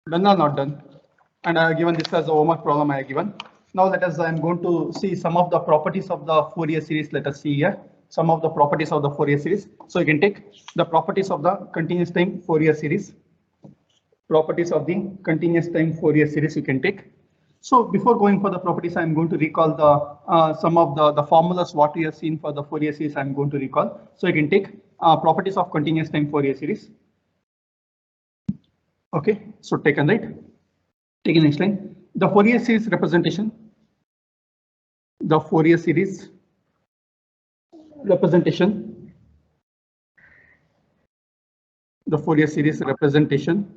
Done or not done? And I have given this as a homework problem I have given. Now let us, I'm going to see some of the properties of the Fourier series. Let us see here some of the properties of the Fourier series. So you can take the properties of the continuous time Fourier series. Properties of the continuous time Fourier series you can take. So before going for the properties, I'm going to recall the some of the formulas what we have seen for the Fourier series. I'm going to recall. So you can take properties of continuous time Fourier series. Okay, so taken right. Taken next line. The Fourier series representation. The Fourier series representation. The Fourier series representation.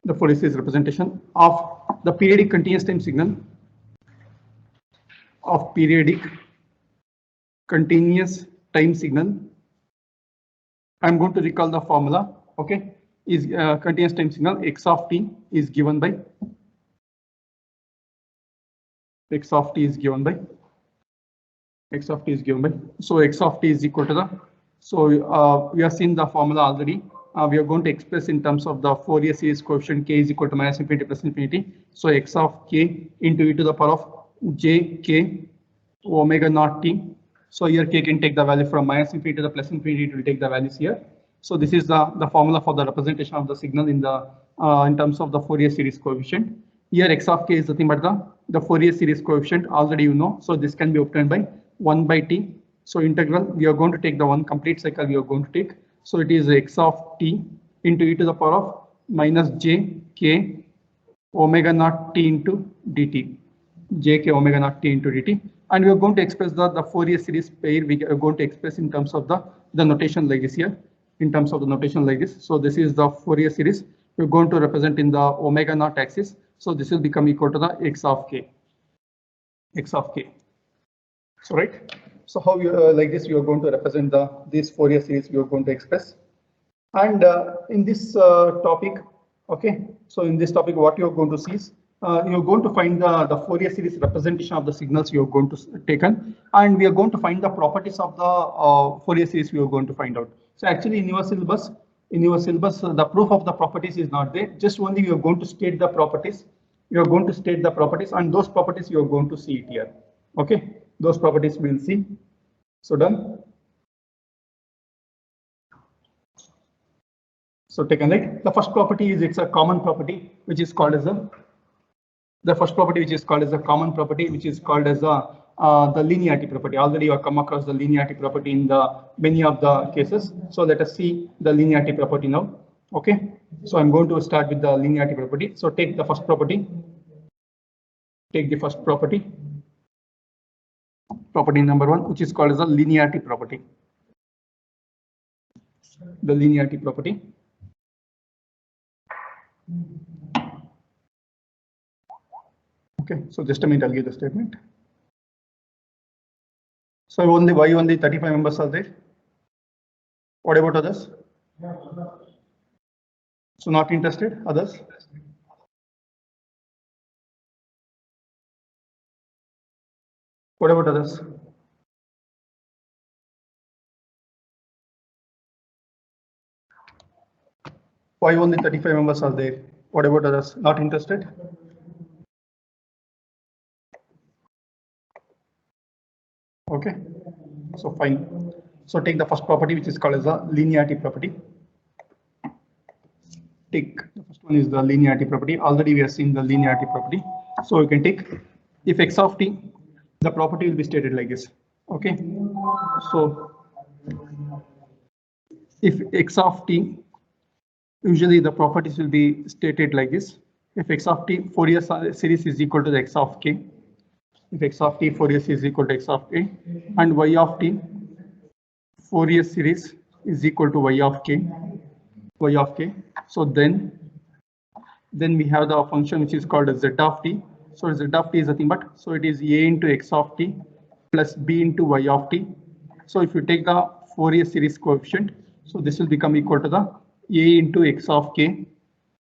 The Fourier series representation of the periodic continuous time signal. Of periodic continuous time signal. I'm going to recall the formula. Okay, is continuous time signal x of t is given by x of t is given by x of t is given by. So x of t is equal to the. So we have seen the formula already. We are going to express in terms of the Fourier series coefficient k is equal to minus infinity plus infinity. So x of k into e to the power of j k omega naught t. So here k can take the value from minus infinity to the plus infinity. It will take the values here. So this is the formula for the representation of the signal in the in terms of the Fourier series coefficient. Here x of k is nothing but the Fourier series coefficient already you know. So this can be obtained by 1 by t. So integral we are going to take the one complete cycle we are going to take. So it is x of t into e to the power of minus j k omega naught t into dt. J k omega naught t into dt. And we are going to express the Fourier series pair. We are going to express in terms of the notation like this here. In terms of the notation like this. So this is the Fourier series. We're going to represent in the omega naught axis. So this will become equal to the x of k. X of k. So right. So how you like this we are going to represent this Fourier series we are going to express. And in this topic, okay. So in this topic, what you are going to see is you're going to find the Fourier series representation of the signals you are going to taken, and we are going to find the properties of the Fourier series we are going to find out. So actually in your syllabus, the proof of the properties is not there. Just only you are going to state the properties. You are going to state the properties, and those properties you are going to see it here. Okay, those properties we will see. So done. So taken right. The first property is it's a common property which is called as the first property which is called as a common property which is called as the linearity property. Already you have come across the linearity property in the many of the cases. So let us see the linearity property now. Okay. So I'm going to start with the linearity property. So take the first property. Take the first property. Property number 1, which is called as the linearity property. The linearity property. Okay, so just a minute, I'll give the statement. So why only 35 members are there? What about others? So not interested, others? What about others? Why only 35 members are there? What about others? Not interested? Okay, so fine. So take the first property which is called as the linearity property. Take the first one is the linearity property. Already we have seen the linearity property. So you can take if x of t, the property will be stated like this. Okay, so if x of t, usually the properties will be stated like this. If x of t Fourier series is equal to the x of k, if x of t Fourier series is equal to x of k, and y of t Fourier series is equal to y of k, so then we have the function which is called z of t. So z of t is nothing but, so it is a into x of t plus b into y of t. So if you take the Fourier series coefficient, so this will become equal to the a into x of k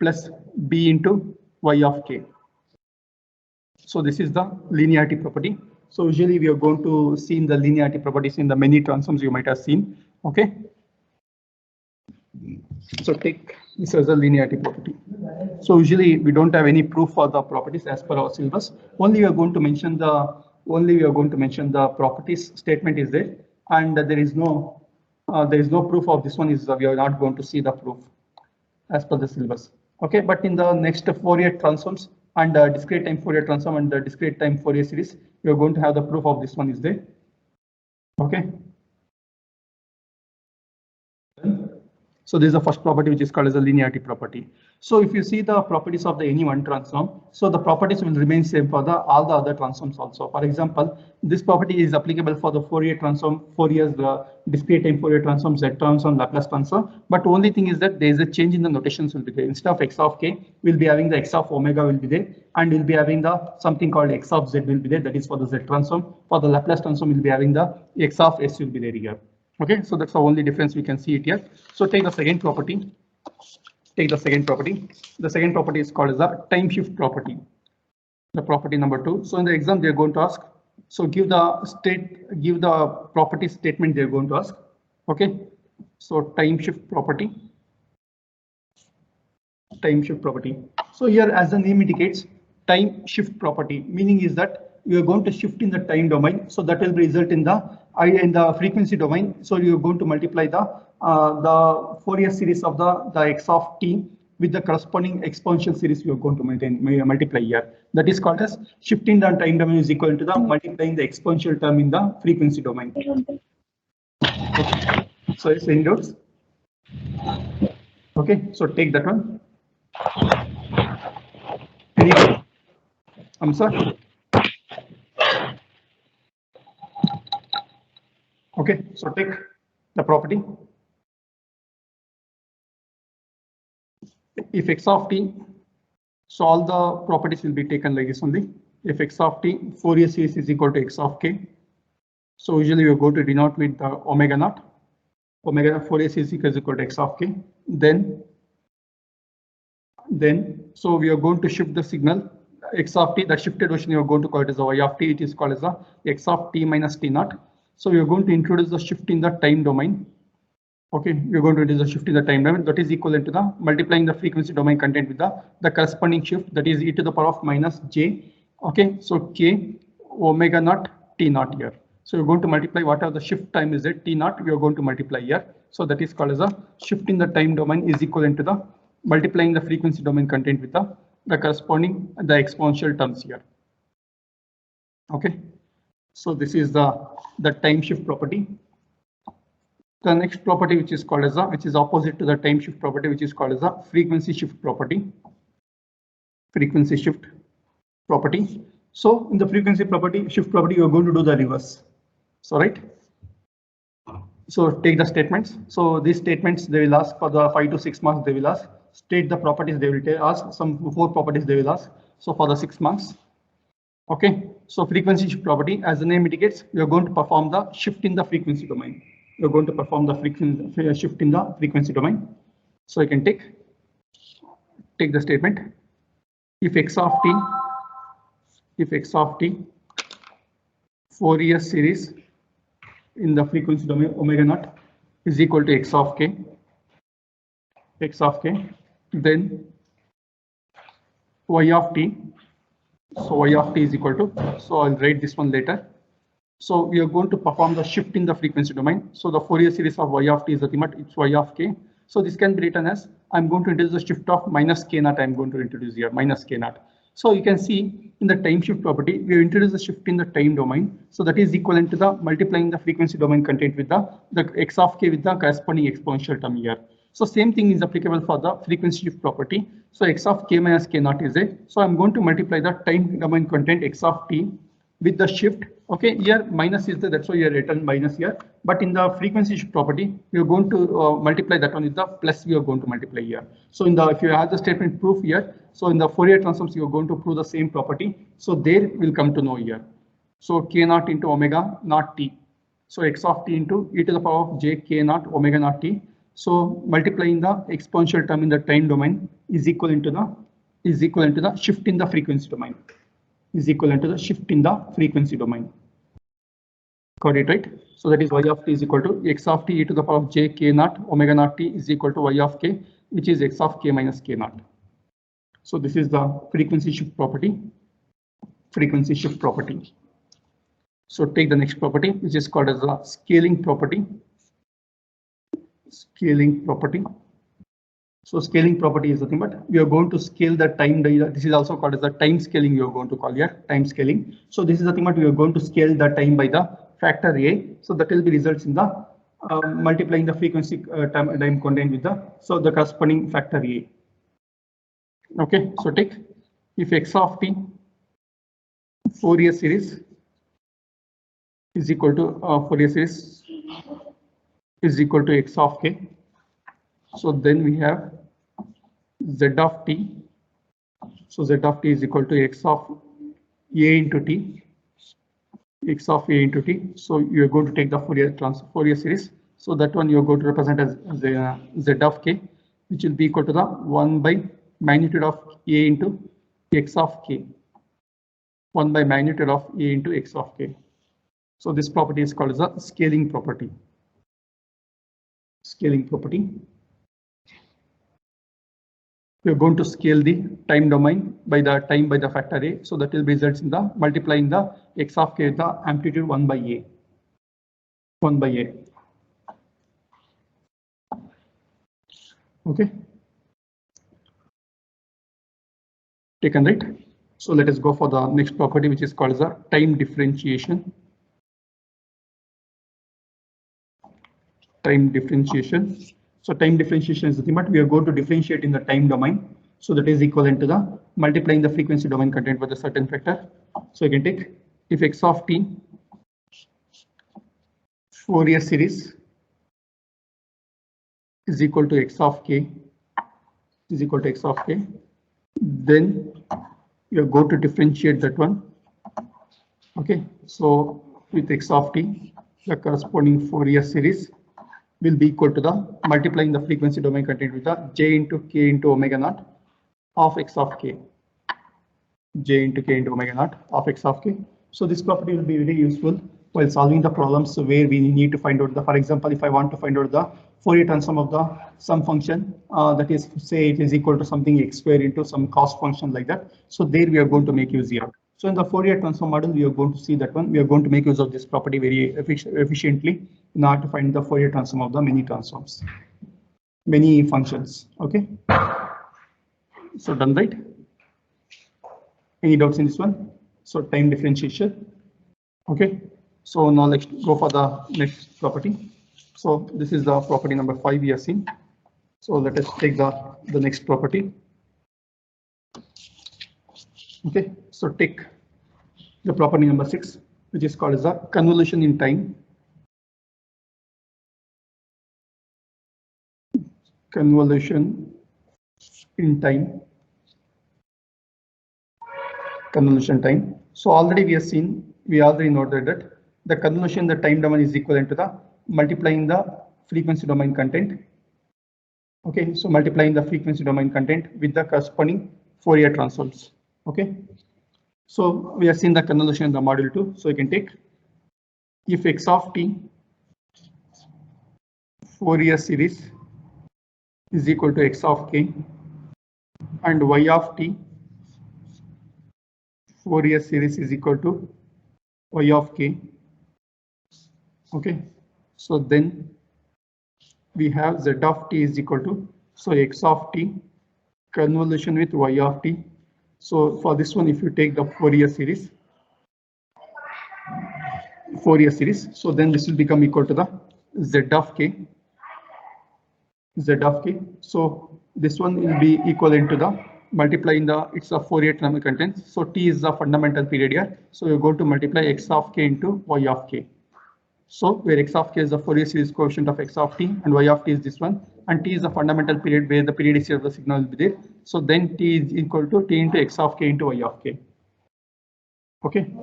plus b into y of k. So this is the linearity property. So usually we are going to see in the linearity properties in the many transforms you might have seen. Okay. So take this as a linearity property. So usually we don't have any proof for the properties as per our syllabus. Only we are going to mention the properties statement is there, and there is no proof of this one. Is we are not going to see the proof as per the syllabus. Okay, but in the next Fourier transforms and discrete time Fourier transform and the discrete time Fourier series, you are going to have the proof of this one is there. Okay. So this is the first property, which is called as a linearity property. So if you see the properties of the any one transform, so the properties will remain same for the all the other transforms also. For example, this property is applicable for the Fourier transform, Fourier's discrete time Fourier transform, Z transform, Laplace transform. But only thing is that there is a change in the notations will be there. Instead of x of k, we'll be having the x of omega will be there, and we'll be having the something called x of z will be there. That is for the Z transform. For the Laplace transform, we'll be having the x of s will be there here. Okay, so that's the only difference we can see it here. So take the second property. The second property is called as the time shift property. The property number 2. So in the exam they're going to ask. So give the property statement they're going to ask. Okay. So time shift property. So here, as the name indicates, time shift property, meaning is that you are going to shift in the time domain. So that will result in the frequency domain. So you are going to multiply the Fourier series of the x of t with the corresponding exponential series you are going to multiply here. That is called as shifting the time domain is equal to the multiplying the exponential term in the frequency domain. Okay. So it's indoors. Okay, so take that one. I'm sorry. Okay, so take the property. If x of t, so all the properties will be taken like this only. If x of t Fourier series is equal to x of k, so usually we go to denote with the omega naught. Omega Fourier series is equal to x of k. Then so we are going to shift the signal x of t. That shifted version you are going to call it as a y of t. It is called as a x of t minus t naught. So we are going to introduce the shift in the time domain. Okay, we're going to introduce the shift in the time domain that is equivalent to the multiplying the frequency domain content with the corresponding shift, that is e to the power of minus j. Okay, so k omega naught t naught here. So you're going to multiply whatever the shift time is at t naught, we are going to multiply here. So that is called as a shift in the time domain is equivalent to the multiplying the frequency domain content with the corresponding the exponential terms here. Okay, so this is the time shift property. The next property, which is called as which is opposite to the time shift property, which is called as a frequency shift property. So in the frequency shift property, you are going to do the reverse. So right. So take the statements. So these statements they will ask for the 5 to 6 marks. They will ask. State the properties. They will ask some 4 properties. They will ask. So for the 6 marks. Okay. So frequency shift property, as the name indicates, you are going to perform the shift in the frequency domain. You're going to perform the shift in the frequency domain. So you can take the statement. If x of t Fourier series in the frequency domain omega naught is equal to x of k, then y of t. So y of t is equal to, so I'll write this one later. So we are going to perform the shift in the frequency domain. So the Fourier series of y of t is the limit, it's y of k. So this can be written as I'm going to introduce the shift of minus k naught. I'm going to introduce here minus k naught. So you can see in the time shift property, we have introduced the shift in the time domain. So that is equivalent to the multiplying the frequency domain content with the x of k with the corresponding exponential term here. So same thing is applicable for the frequency shift property. So x of k minus k naught is a. So I'm going to multiply the time domain content x of t with the shift. Okay, here minus is there, that's why you are written minus here. But in the frequency shift property, we are going to multiply that one with the plus. We are going to multiply here. So in the if you have the statement proof here, so in the Fourier transforms you are going to prove the same property. So there will come to know here. So k naught into omega naught t. So x of t into e to the power of j k naught omega naught t. So multiplying the exponential term in the time domain is equivalent to the shift in the frequency domain. Is equivalent to the shift in the frequency domain. Got it, right? So that is y of t is equal to x of t e to the power of j k naught omega naught t is equal to y of k, which is x of k minus k naught. So this is the frequency shift property. Frequency shift property. So take the next property, which is called as the scaling property. Scaling property. So scaling property is nothing but we are going to scale the time. This is also called as the time scaling. We are going to call here time scaling. So this is nothing but we are going to scale the time by the factor a. So that will be results in the multiplying the frequency time content with the corresponding factor a. Okay, so take if x of t Fourier series is equal to Fourier series is equal to x of k. So then we have z of t. So z of t is equal to x of a into t. X of a into t. So you are going to take the Fourier series. So that one you are going to represent as z of k, which will be equal to the 1 by magnitude of a into x of k. 1 by magnitude of a into x of k. So this property is called as a scaling property. Scaling property. We are going to scale the time domain by the time by the factor a. So that will results in the multiplying the x of k with the amplitude 1 by a. 1 by a. Okay. Taken, right? So let us go for the next property, which is called as a time differentiation. Time differentiation. So time differentiation is nothing but we are going to differentiate in the time domain. So that is equivalent to the multiplying the frequency domain content with a certain factor. So you can take if x of t Fourier series is equal to x of k is equal to x of k, then you're going to differentiate that one. Okay, so with x of t, the corresponding Fourier series will be equal to the multiplying the frequency domain content with the j into k into omega naught of x of k. J into k into omega naught of x of k. So this property will be very useful while solving the problems where we need to find out the, for example, if I want to find out the Fourier transform of the some function that is, say it is equal to something x square into some cost function like that. So there we are going to make use here. So in the Fourier transform model, we are going to see that one. We are going to make use of this property very efficiently in order to find the Fourier transform of the many transforms, many functions. Okay. So done, right? Any doubts in this one? So time differentiation. Okay. So now let's go for the next property. So this is the property number 5 we have seen. So let us take the next property. Okay. So take the property number 6, which is called as the convolution in time. Convolution in time. Convolution time. So already we have seen, we already noted that the convolution, the time domain is equivalent to the multiplying the frequency domain content. Okay, so multiplying the frequency domain content with the corresponding Fourier transforms. Okay, so we have seen the convolution in the module 2. So you can take if x of t Fourier series is equal to x of k and y of t Fourier series is equal to y of k. Okay, so then we have z of t is equal to, so x of t convolution with y of t. So for this one, if you take the Fourier series, so then this will become equal to the z of k. Z of k. So this one will be equivalent to the multiplying the, it's a Fourier transform content. So t is the fundamental period here. So you're going to multiply x of k into y of k. So where x of k is the Fourier series coefficient of x of t and y of t is this one, and t is the fundamental period where the periodicity of the signal will be there. So then t is equal to t into x of k into y of k. Okay,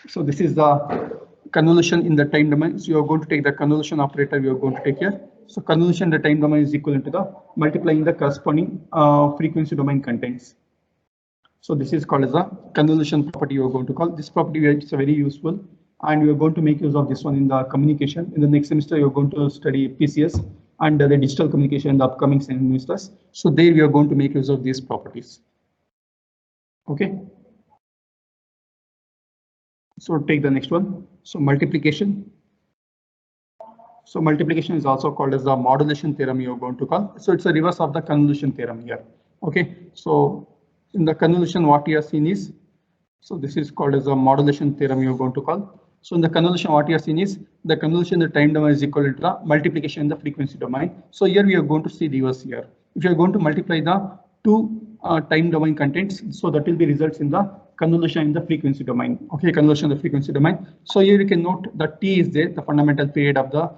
so this is the convolution in the time domain. So you are going to take the convolution operator we are going to take here. So convolution in the time domain is equivalent to the multiplying the corresponding frequency domain contents. So this is called as a convolution property you are going to call. This property is very useful and we are going to make use of this one in the communication. In the next semester, you're going to study PCS and the digital communication in the upcoming semesters. So there we are going to make use of these properties. Okay. So take the next one. So multiplication. So multiplication is also called as the modulation theorem you're going to call. So it's a reverse of the convolution theorem here. Okay. So in the convolution, what you have seen is, so this is called as a modulation theorem you're going to call. So in the convolution, what you have seen is the convolution in the time domain is equal to the multiplication in the frequency domain. So here we are going to see reverse here. If you are going to multiply the two time domain contents, so that will be results in the convolution in the frequency domain. Okay, convolution in the frequency domain. So here you can note that T is there, the fundamental period of the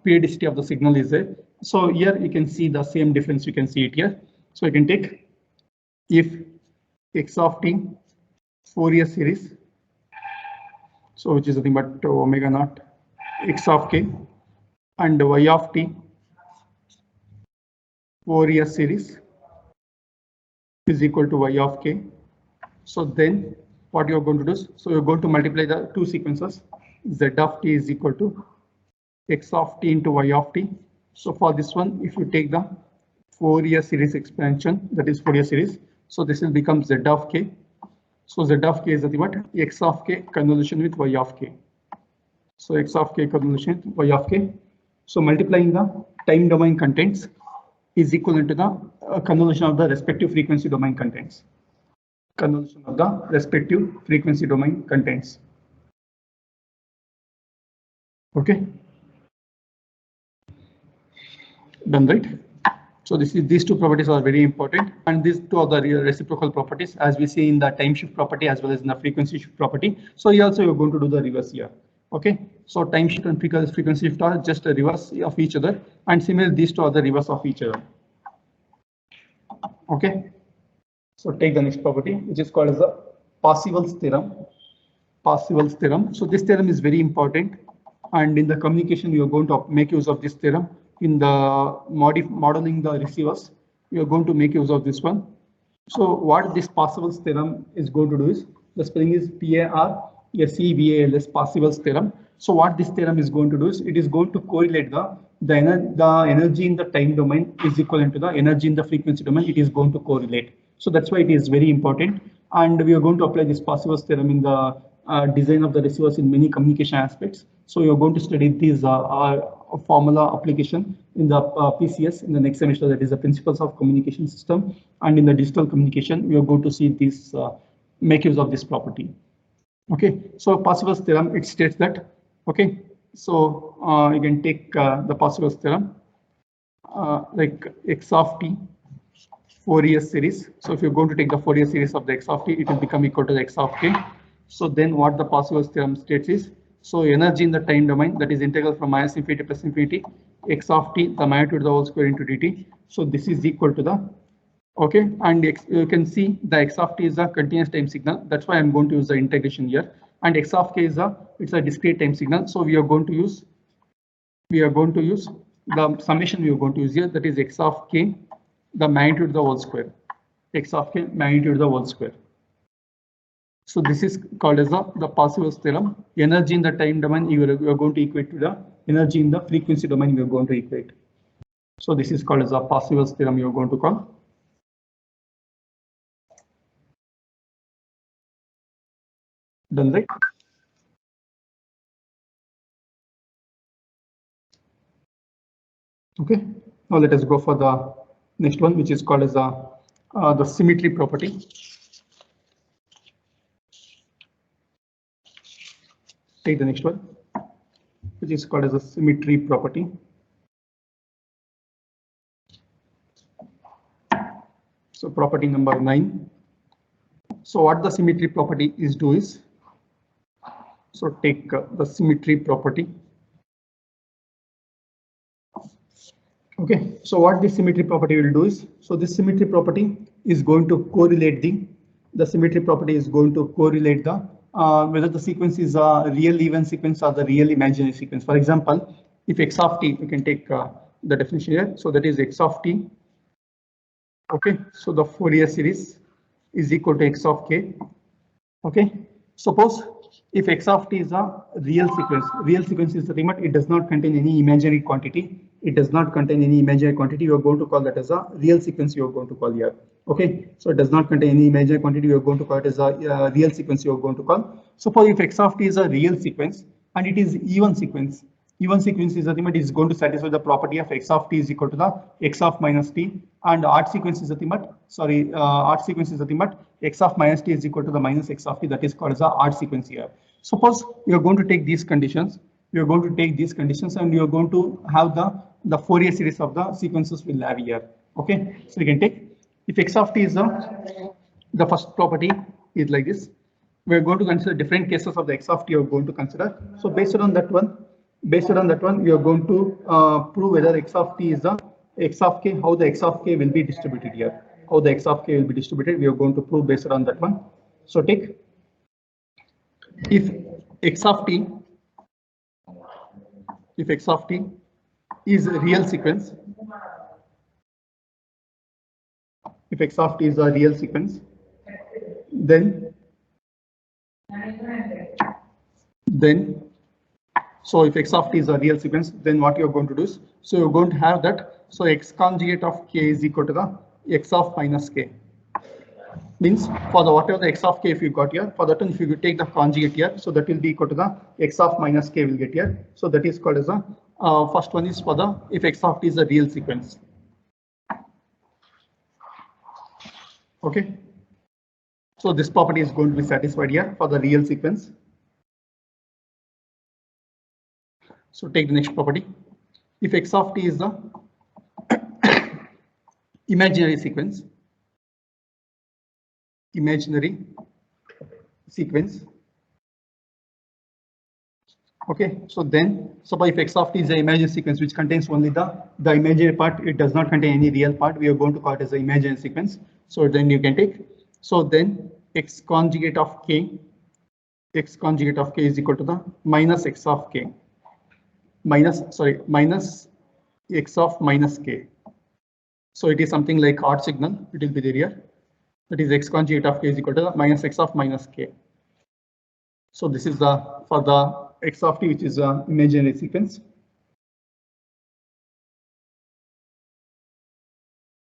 periodicity of the signal is there. So here you can see the same difference. You can see it here. So you can take if x of t Fourier series, so which is nothing but omega naught x of k, and y of t Fourier series is equal to y of k. So then what you're going to do is, so you're going to multiply the two sequences. Z of t is equal to x of t into y of t. So for this one, if you take the Fourier series expansion, that is Fourier series, so this will become z of k. So z of k is nothing but x of k convolution with y of k. So x of k convolution with y of k. So multiplying the time domain contents is equivalent to the convolution of the respective frequency domain contents. Convolution of the respective frequency domain contents. Okay. Done, right? So these two properties are very important, and these two are the reciprocal properties, as we see in the time shift property as well as in the frequency shift property. So here also you're going to do the reverse here. Okay, so time shift and frequency shift are just a reverse of each other, and similarly these two are the reverse of each other. Okay, so take the next property, which is called as the Parseval's theorem. Parseval's theorem. So this theorem is very important, and in the communication you are going to make use of this theorem. In the modeling the receivers, you are going to make use of this one. So what this Parseval's theorem is going to do is, the spelling is Parseval's Parseval's theorem. So what this theorem is going to do is, it is going to correlate the energy in the time domain is equivalent to the energy in the frequency domain. It is going to correlate. So that's why it is very important, and we are going to apply this Parseval's theorem in the design of the receivers in many communication aspects. So you're going to study these formula application in the PCS in the next semester, that is the principles of communication system, and in the digital communication we are going to see this make use of this property. Okay, so Parseval's theorem, it states that, okay, so you can take the Parseval's theorem like x of t Fourier series. So if you're going to take the Fourier series of the x of t, it will become equal to the x of k. So then what the Parseval's theorem states is, so energy in the time domain, that is integral from minus infinity plus infinity x of t, the magnitude of the whole square into dt. So this is equal to the, okay, and you can see the x of t is a continuous time signal. That's why I'm going to use the integration here. And x of k is it's a discrete time signal. So we are going to use the summation we are going to use here, that is x of k, the magnitude of the whole square, x of k magnitude of the whole square. So this is called as the Parseval's theorem. Energy in the time domain you are going to equate to the energy in the frequency domain you are going to equate. So this is called as the Parseval's theorem you are going to call. Done, right? Okay, now let us go for the next one, which is called as the symmetry property. Take the next one, which is called as a symmetry property. So property number 9. So what the symmetry property is do is, so take the symmetry property. Okay, so what this symmetry property will do is, so this symmetry property is going to correlate the symmetry property is going to correlate the whether the sequence is a real even sequence or the real imaginary sequence. For example, if x of t, you can take the definition here. So that is x of t. Okay, so the Fourier series is equal to x of k. Okay, suppose if x of t is a real sequence is nothing but it does not contain any imaginary quantity. It does not contain any imaginary quantity. You are going to call that as a real sequence. You are going to call here. Okay, so it does not contain any imaginary quantity. You are going to call it as a real sequence. You are going to call. Suppose if x of t is a real sequence and it is even sequence. Even sequence is nothing but is going to satisfy the property of x of t is equal to the x of minus t, and odd sequence is nothing but odd sequence is nothing but x of minus t is equal to the minus x of t. That is called as the odd sequence here. Suppose you are going to take these conditions. You are going to take these conditions and you are going to have the Fourier series of the sequences will have here. Okay, so you can take if x of t is the first property is like this. We are going to consider different cases of the x of t. You are going to consider. So based on that one, we are going to prove whether x of t is the x of k, how the x of k will be distributed here. How the x of k will be distributed, we are going to prove based on that one. So take if x of t is a real sequence, if x of t is a real sequence, then so if x of t is a real sequence, then what you're going to do is, so you're going to have that, so x conjugate of k is equal to the x of minus k. Means for the whatever the x of k if you got here, for that one if you take the conjugate here, so that will be equal to the x of minus k will get here. So that is called as a first one is for the if x of t is a real sequence. Okay. So this property is going to be satisfied here for the real sequence. So take the next property. If x of t is the imaginary sequence, okay, so then suppose if x of t is the imaginary sequence which contains only the imaginary part, it does not contain any real part, we are going to call it as the imaginary sequence. So then you can take, so then x conjugate of k is equal to the minus x of k minus x of minus k. So it is something like odd signal, it will be there here. That is x conjugate of k is equal to the minus x of minus k. So this is the for the x of t which is an imaginary sequence.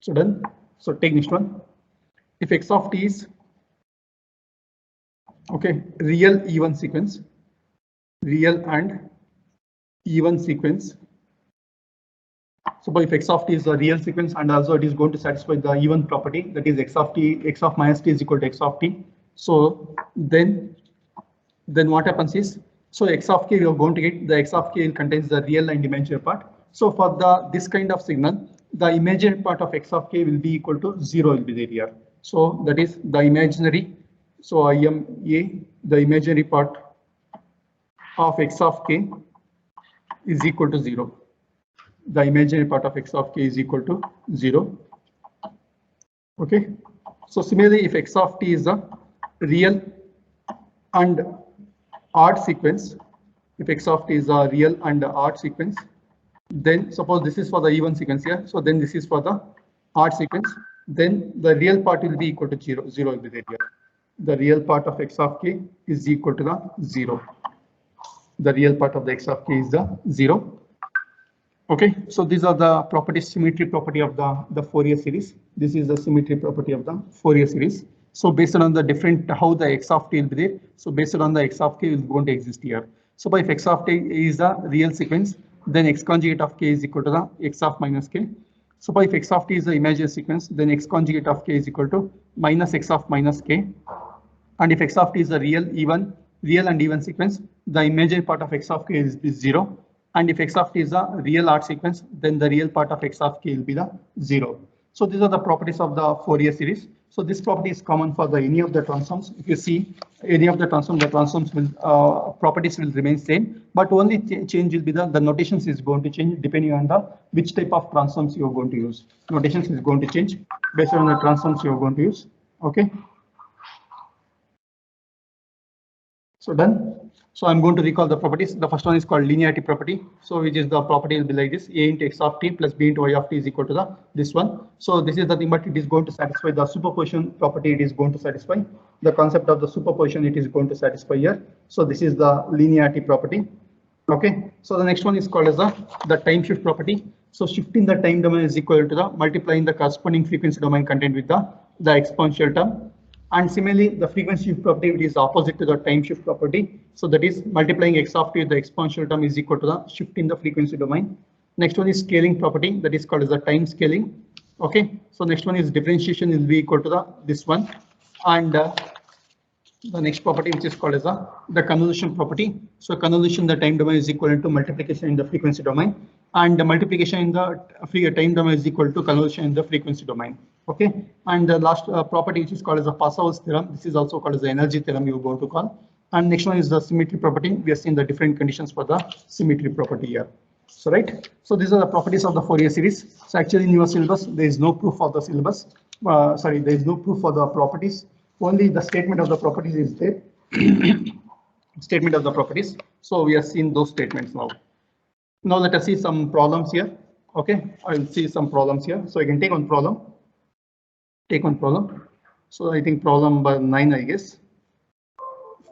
So done. So take next one. If x of t is okay real even sequence, real and even sequence. So if x of t is a real sequence and also it is going to satisfy the even property, that is x of minus t is equal to x of t. So then what happens is, so x of k we are going to get the x of k contains the real and imaginary part. So for this kind of signal, the imaginary part of x of k will be equal to 0 will be there here. So that is the imaginary. So IMA, the imaginary part of x of k is equal to 0. The imaginary part of x of k is equal to 0. Okay. So similarly, if x of t is a real and odd sequence, if x of t is a real and odd sequence, then suppose this is for the even sequence here. So then this is for the odd sequence. Then the real part will be equal to 0. 0 will be there here. The real part of x of k is equal to the 0. The real part of the x of k is the 0. Okay, so these are the properties, symmetry property of the Fourier series. This is the symmetry property of the Fourier series. So based on the different how the x of t will be there. So based on the x of k is going to exist here. So if x of t is the real sequence, then x conjugate of k is equal to the x of minus k. So if x of t is the imaginary sequence, then x conjugate of k is equal to minus x of minus k. And if x of t is a real and even sequence, the imaginary part of x of k is 0. And if x of t is a real odd sequence, then the real part of x of k will be the 0. So these are the properties of the Fourier series. So this property is common for any of the transforms. If you see any of the transforms will properties will remain same, but only change will be the notations is going to change depending on the which type of transforms you are going to use. Notations is going to change based on the transforms you are going to use. Okay. So done. So I'm going to recall the properties. The first one is called linearity property. So which is the property will be like this: a into x of t plus b into y of t is equal to the this one. So this is the thing, but it is going to satisfy the superposition property. It is going to satisfy the concept of the superposition. It is going to satisfy here. So this is the linearity property. Okay. So the next one is called as the time shift property. So shifting the time domain is equal to the multiplying the corresponding frequency domain content with the exponential term. And similarly, the frequency shift property is opposite to the time shift property. So that is multiplying x of t with the exponential term is equal to the shift in the frequency domain. Next one is scaling property, that is called as the time scaling. Okay. So next one is differentiation will be equal to this one. And the next property which is called as the convolution property. So convolution, the time domain is equal to multiplication in the frequency domain, and the multiplication in the time domain is equal to convolution in the frequency domain. Okay, and the last property which is called as the Passow's theorem. This is also called as the energy theorem you are going to call. And next one is the symmetry property. We have seen the different conditions for the symmetry property here. So right, so these are the properties of the Fourier series. So actually in your syllabus there is no proof of the syllabus. Sorry, there is no proof for the properties. Only the statement of the properties is there. Statement of the properties. So we have seen those statements now. Now let us see some problems here. Okay, I will see some problems here. So I can take one problem. Take one problem. So I think problem number 9, I guess.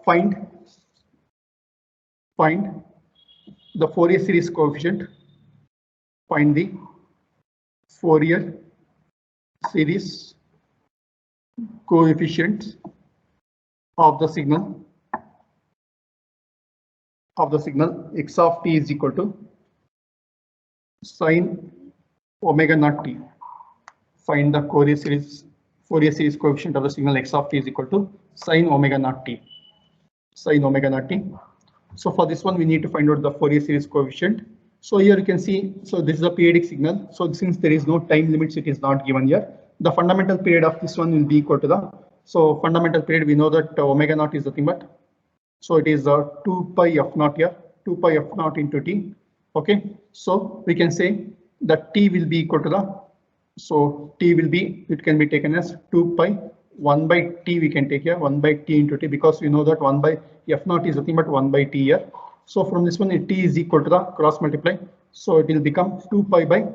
Find the Fourier series coefficient. Find the Fourier series coefficient of the signal x of t is equal to sine omega naught t. Find the Fourier series coefficient of the signal x of t is equal to sine omega naught t. Sine omega naught t. So for this one we need to find out the Fourier series coefficient. So here you can see, so this is a periodic signal. So since there is no time limits, it is not given here. The fundamental period of this one will be equal to so fundamental period, we know that omega naught is nothing but, so it is 2 pi f naught here, 2 pi f naught into t. Okay, so we can say that t will be equal to so t will be, it can be taken as 2 pi 1 by t, we can take here 1 by t into t, because we know that 1 by f naught is nothing but 1 by t here. So from this one, t is equal to the cross multiply, so it will become 2 pi by,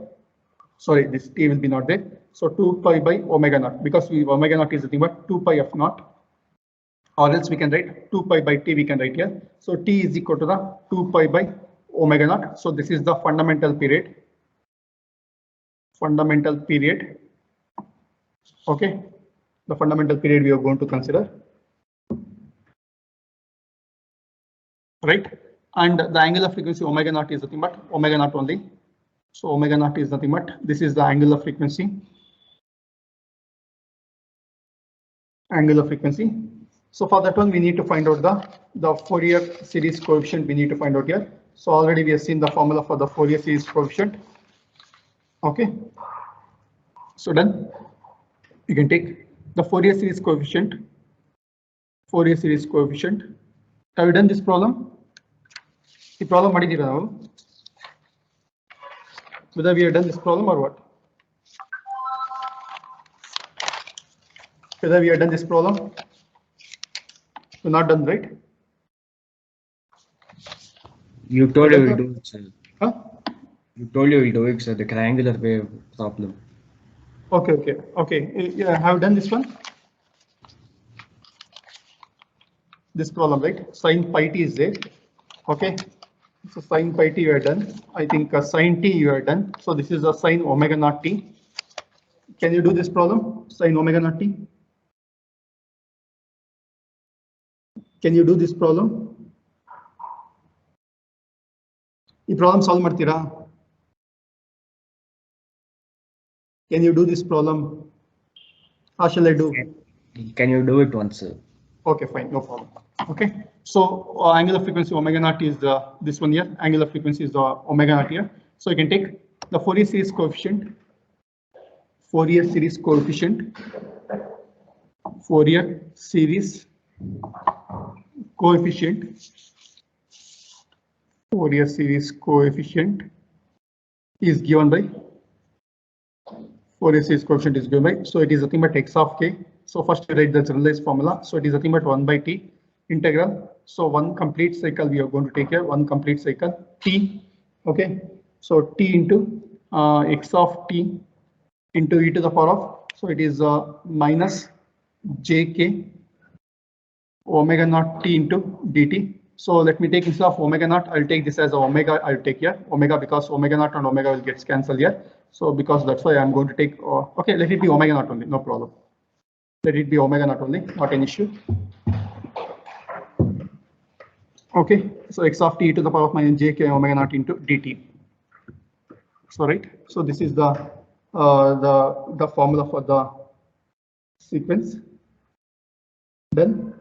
sorry, this t will be not there. So 2 pi by omega naught, because omega naught is nothing but 2 pi f naught, or else we can write 2 pi by t, we can write here. So t is equal to the 2 pi by omega naught. So this is the fundamental period. Okay, the fundamental period we are going to consider. Right, and the angular frequency omega naught is nothing but omega naught only. So omega naught is nothing but, this is the angular frequency. So for that one, we need to find out the Fourier series coefficient. We need to find out here. So already we have seen the formula for the Fourier series coefficient. Okay. So done. You can take the Fourier series coefficient. Have you done this problem? The problem whether we have done this problem or what? Whether we have done this problem? We're not done, right? You told you will do it, sir. Huh? You told you will do it, sir. The triangular wave problem. Okay. Yeah, have you done this one? This problem, right? Sine pi t is there. Okay. So sine pi t you are done. I think sine t you are done. So this is a sine omega naught t. Can you do this problem? Sine omega naught t. Can you do this problem? This problem solve martira. Can you do this problem? How shall I do? Can you do it once, sir? Okay, fine, no problem. Okay, so angular frequency omega naught is this one here. Angular frequency is the omega naught here. So you can take the Fourier series coefficient. Fourier series coefficient is given by Fourier series coefficient is given by, so it is nothing but x of k. So first you write the generalized formula. So it is nothing but 1 by t integral. So one complete cycle we are going to take here, one complete cycle t. Okay, so t into x of t into e to the power of, so it is minus jk omega naught t into dt. So let me take instead of omega naught, I'll take this as omega. I'll take here omega because omega naught and omega will get cancelled here. So because that's why I'm going to take. Okay, let it be omega naught only, no problem. Let it be omega naught only, not an issue. Okay, so x of t to the power of minus jk omega naught into dt. So right, so this is the formula for the sequence. Then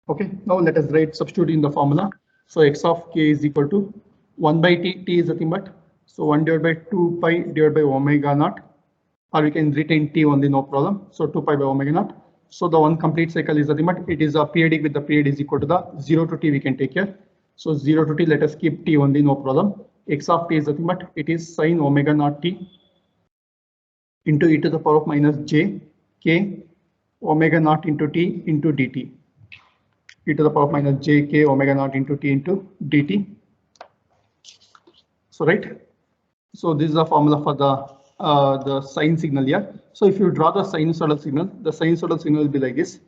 okay, now let us write substitute in the formula. So x of k is equal to 1 by t, t is nothing but, so 1 divided by 2 pi divided by omega naught, or we can retain t only, no problem. So 2 pi by omega naught. So the one complete cycle is nothing but, it is a periodic with the period is equal to the 0 to t we can take here. So 0 to t, let us keep t only, no problem. X of t is nothing but, it is sine omega naught t into e to the power of minus j k omega naught into t into dt. E to the power of minus j k omega naught into t into dt. So right, so this is the formula for the sine signal here. So if you draw the sinusoidal signal, the sinusoidal signal will be like this.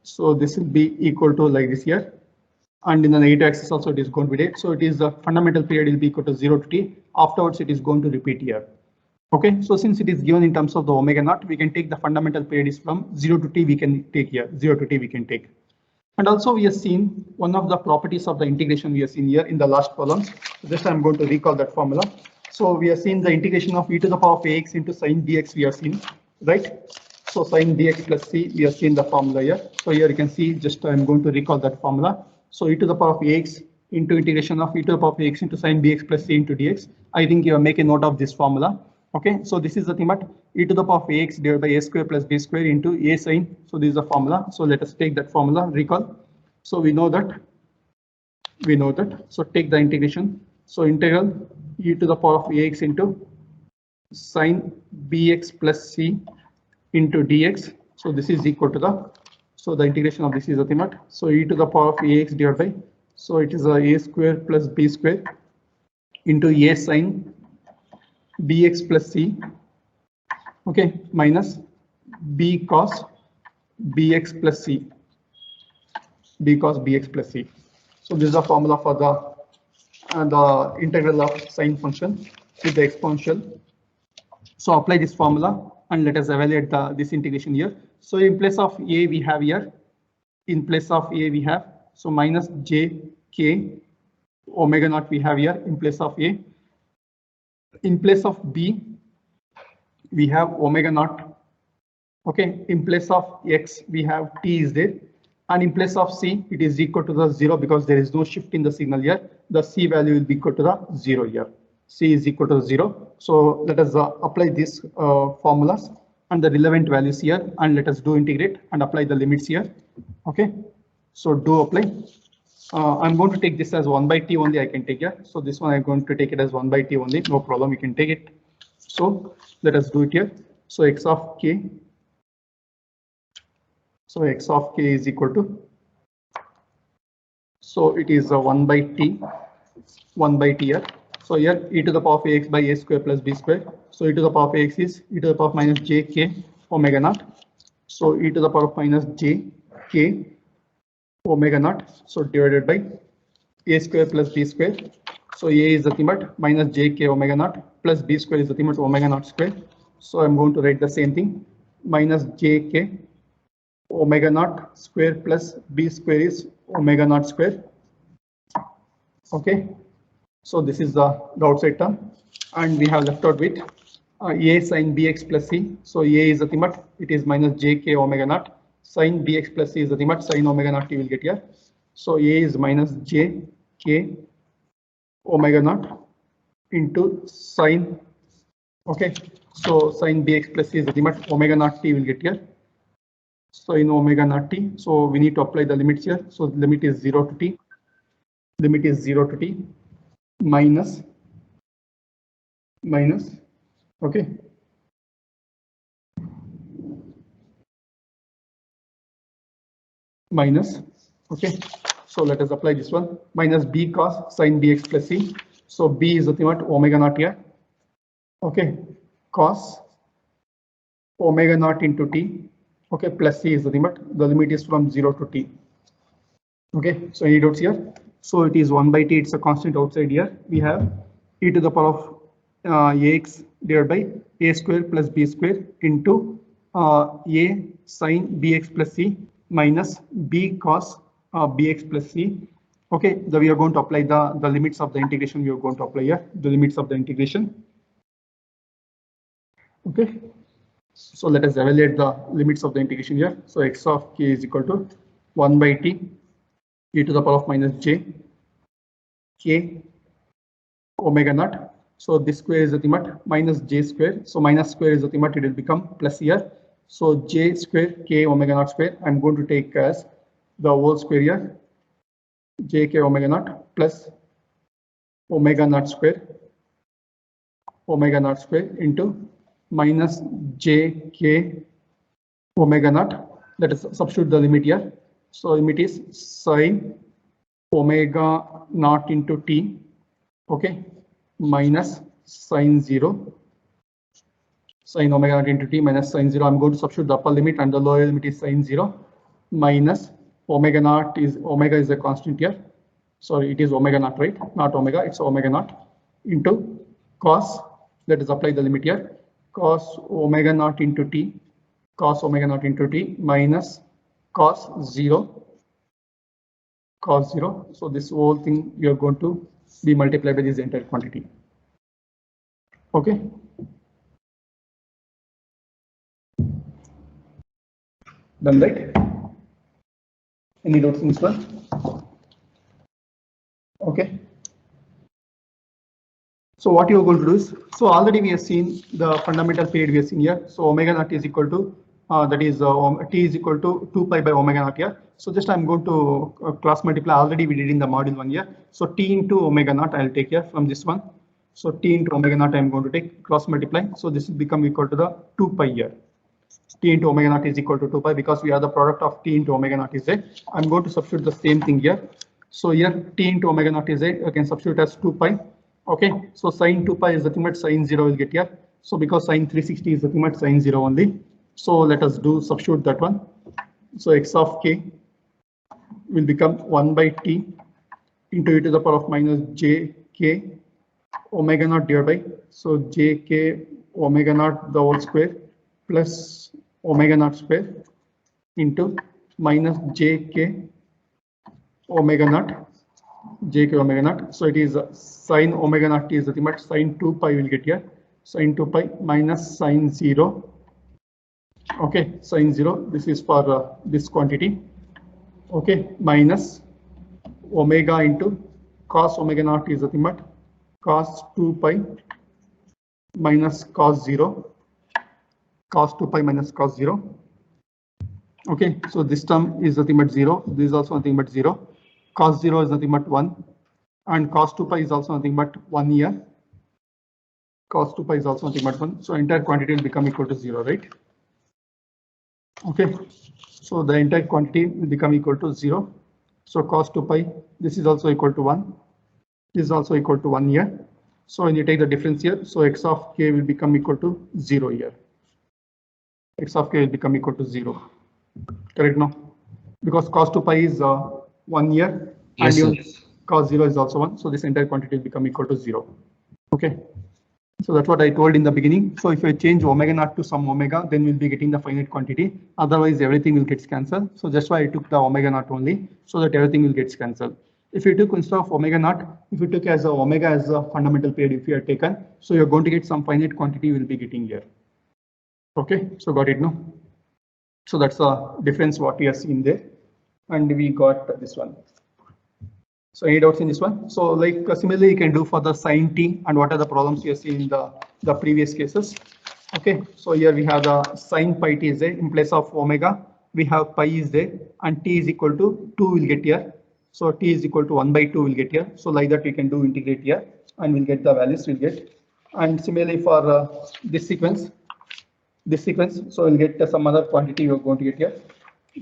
So this will be equal to like this here, and in the negative axis also it is going to be there. So it is the fundamental period will be equal to 0 to t. Afterwards it is going to repeat here. Okay, so since it is given in terms of the omega naught, we can take the fundamental period is from 0 to t we can take here, 0 to t we can take. And also we have seen one of the properties of the integration we have seen here in the last columns. Just I'm going to recall that formula. So we have seen the integration of e to the power of ax into sine dx we have seen, right? So sine dx plus c, we have seen the formula here. So here you can see, just I'm going to recall that formula. So e to the power of ax into integration of e to the power of ax into sine bx plus c into dx. I think you make a note of this formula. Okay, so this is the thing, but e to the power of ax divided by a square plus b square into a sine. So this is the formula. So let us take that formula, recall. So we know that. So take the integration. So integral e to the power of ax into sine bx plus c into dx. So this is equal to the. So the integration of this is nothing but. So e to the power of ax divided by. So it is a square plus b square into a sine bx plus c, okay, minus b cos bx plus c, b cos bx plus c. So this is the formula for the integral of sine function with the exponential. So apply this formula and let us evaluate this integration here. So in place of a we have here, so minus j k omega naught we have here in place of a. In place of b we have omega naught. Okay, in place of x we have t is there, and in place of c it is equal to the 0 because there is no shift in the signal here. The c value will be equal to the 0 here. C is equal to 0. So let us apply these formulas and the relevant values here, and let us do integrate and apply the limits here. Okay, so do apply. I'm going to take this as 1 by t only, I can take here. So this one I'm going to take it as 1 by t only, no problem, we can take it. So let us do it here. So x of k. So x of k is equal to. So it is 1 by t here. So here e to the power of ax by a square plus b square. So e to the power of ax is e to the power of minus j k omega naught. So e to the power of minus j k omega naught. So divided by a square plus b square. So a is nothing but minus j k omega naught plus b square is nothing but omega naught square. So I'm going to write the same thing, minus j k omega naught square plus b square is omega naught square. Okay, so this is the outside term, and we have left out with a sine bx plus c. So a is nothing but it is minus j k omega naught. Sine bx plus c is nothing but sine omega naught you will get here. So a is minus j k omega naught into sine. Okay, so sine bx plus c is nothing but omega naught t will get here. So in omega naught t, so we need to apply the limits here. So the limit is 0 to t. Limit is 0 to t minus, okay, minus, okay, so let us apply this one, minus b cos sin bx plus c. So b is nothing but omega naught here, okay, cos omega naught into t, okay, plus c is nothing but the limit is from 0 to t. Okay, so any doubts here? So it is 1 by t, it's a constant outside here. We have e to the power of ax divided by a square plus b square into a sin bx plus c minus b cos bx plus c. Okay, we are going to apply the limits of the integration. We are going to apply here the limits of the integration. Okay, so let us evaluate the limits of the integration here. So x of k is equal to 1 by t e to the power of minus j k omega naught. So this square is nothing but minus j square. So minus square is nothing but it will become plus here. So j square k omega naught square. I'm going to take as the whole square here. J k omega naught plus omega naught square into minus j k omega naught. Let us substitute the limit here. So limit is sin omega naught into t, okay, minus sin 0, sin omega naught into t minus sin 0. I'm going to substitute the upper limit and the lower limit is sin 0 minus omega naught is a constant here. Sorry, it is omega naught, right? Not omega, it's omega naught into cos. Let us apply the limit here. Cos omega naught into t, minus cos 0. So this whole thing we are going to be multiplied by this entire quantity. Okay. Done, right? Any doubts in this one? Okay. So what you are going to do is, so already we have seen the fundamental period we have seen here. So omega naught is equal to that is t is equal to 2 pi by omega naught here. So just I'm going to cross multiply. Already we did in the module 1 here. So t into omega naught I'll take here from this one. So t into omega naught I'm going to take cross multiply. So this will become equal to the 2 pi here. T into omega naught is equal to 2 pi because we have the product of t into omega naught is a. I'm going to substitute the same thing here. So here t into omega naught is a. I can substitute as 2 pi. Okay, so sin 2 pi is nothing but sin 0 will get here. So because sin 360 is nothing but sin 0 only. So let us do substitute that one. So x of k will become 1 by t into e to the power of minus j k omega naught divided by, so j k omega naught the whole square plus omega naught square into minus j k omega naught. So it is sin omega naught t is nothing but sin 2 pi will get here. Sin 2 pi minus sin 0. Okay, sin 0. This is for this quantity. Okay, minus omega into cos omega naught is nothing but cos 2 pi minus cos 0. Cos 2 pi minus cos 0. Okay, so this term is nothing but 0. This is also nothing but 0. Cos 0 is nothing but 1. And cos 2 pi is also nothing but 1 here. Cos 2 pi is also nothing but 1. So entire quantity will become equal to 0, right? Okay, so the entire quantity will become equal to 0. So cos 2 pi, this is also equal to 1. This is also equal to 1 here. So when you take the difference here, so x of k will become equal to 0 here. X of k will become equal to 0. Correct now? Because cos 2 pi is 1 here. Yes, and sir. Cos 0 is also 1. So this entire quantity will become equal to 0. Okay. So that's what I told in the beginning. So if I change omega naught to some omega, then we'll be getting the finite quantity. Otherwise, everything will get cancelled. So that's why I took the omega naught only, so that everything will get cancelled. If you took instead of omega naught, if you took as a omega as a fundamental period, if you are taken, so you're going to get some finite quantity we'll be getting here. Okay, so got it no? So that's a difference what we have seen there. And we got this one. So any doubts in this one? So like similarly you can do for the sin t, and what are the problems you have seen in the previous cases. Okay, so here we have the sin pi t is there in place of omega. We have pi is there and t is equal to 2 will get here. So t is equal to 1 by 2 will get here. So like that we can do integrate here and we'll get the values we'll get. And similarly for this sequence, so we'll get some other quantity you're going to get here.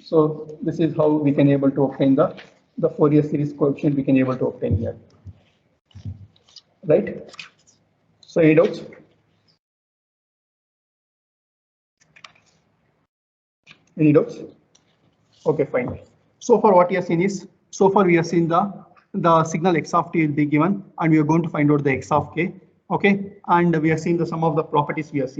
So this is how we can able to obtain the Fourier series coefficient we can able to obtain here, right? So any doubts? Any doubts? Okay, fine. So far what we have seen is, so far we have seen the signal x of t will be given and we are going to find out the x of k. Okay, and we have seen the some of the properties we have seen.